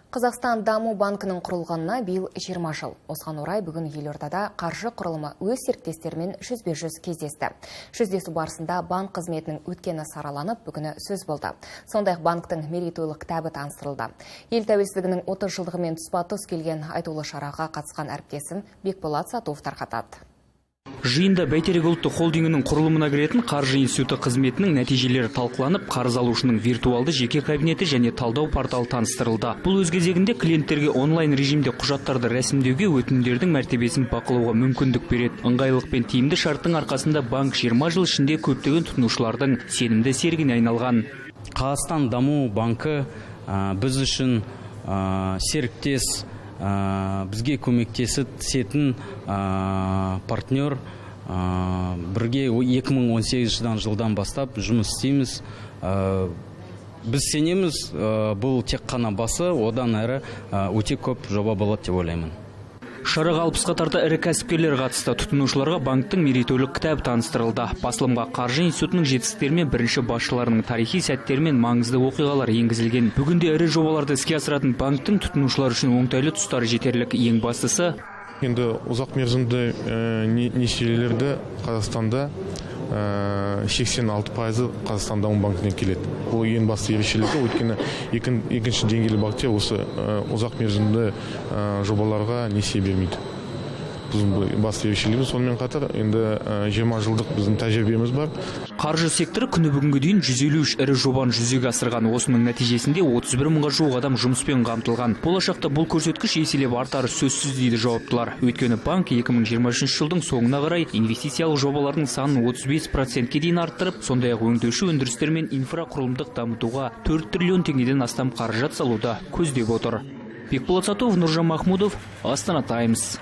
Қазақстан Даму банкінің құрылғанына биыл 20 жыл. Осыған орай бүгін елордада қаржы құрылымы өз серіктестерімен жүзбе-жүз кездесті. Жүздесу барысында банк қызметінің өткені сараланып, бүгіні сөз болды. Сондай-ақ банктың мерейтойлық кітабы таныстырылды. Ел тәуелсіздігінің 30 жылдығымен тұспа-тұс келген айтулы шараға қатысқан әріптесім Бекболат Сатуов тарқатады. Жиында Бәйтерек ұлттық холдингінің құрылымына кіретін қаржы институты қызметінің нәтижелері талқыланып, қарыз алушының виртуалды жеке кабинеті және талдау порталы таныстырылды. Бұл өз кезегінде клиенттерге онлайн режимде құжаттарды рәсімдеуге, өтінімдердің мәртебесін бақылауға мүмкіндік береді. Ыңғайлық пен тиімді шарттың арқасында банк 20 жыл ішінде көптеген тұтынушылардың сенімді серігіне айналған. Қазақстан Даму банкі біз үшін серіктес, бізге көмектесетін партнер. Бірге 2018 жылдан бастап жұмыс істейміз. Біз сенеміз, бұл тек қана басы, одан әрі өте көп жоба болады деп ойлаймын. Шараға 60-қа тарта ірі кәсіпкерлер қатысты. Тұтынушыларға банктың мерейтойлық кітабы таныстырылды. Басылымға қаржы институтының жетістіктері мен бірінші басшыларының тарихи сәттері мен маңызды оқиғалар енгізілген. Бүгінде ірі жобаларды іске асыратын банктың тұтынушылар үшін оңтайлы тұстары жетерлік. Ең бастысы, енді ұзақ мерзімді несиелерді Қазақстанда 86% Қазақстан Даму банкінен келеді. Бұл ең басты ерекшелігі, өйткені екінші деңгейлі банктер осы ұзақ мерзімді жобаларға несие бермейді. Біздің басты ерекшелігіміз. Сонымен қатар, енді 20 жылдық біздің тәжірибеміз бар. Қаржы секторы күні бүгінге дейін 153 ірі жобаны жүзеге асырған. Осының нәтижесінде 31 мыңға жуық адам жұмыспен қамтылған. Болашақта бұл көрсеткіш еселеп артары сөзсіз дейді жауаптылар. Өйткені банк 2023 жылдың соңына қарай инвестициялық жобалардың санын 35%-ке дейін арттырып, сондай-ақ өңдеуші өндірістер мен инфрақұрылымдық дамытуға 4 триллион теңгеден астам қаражат салуды көздеп отыр. Бекболат Сатуов, Нұржан Махмудов, Астана Таймс.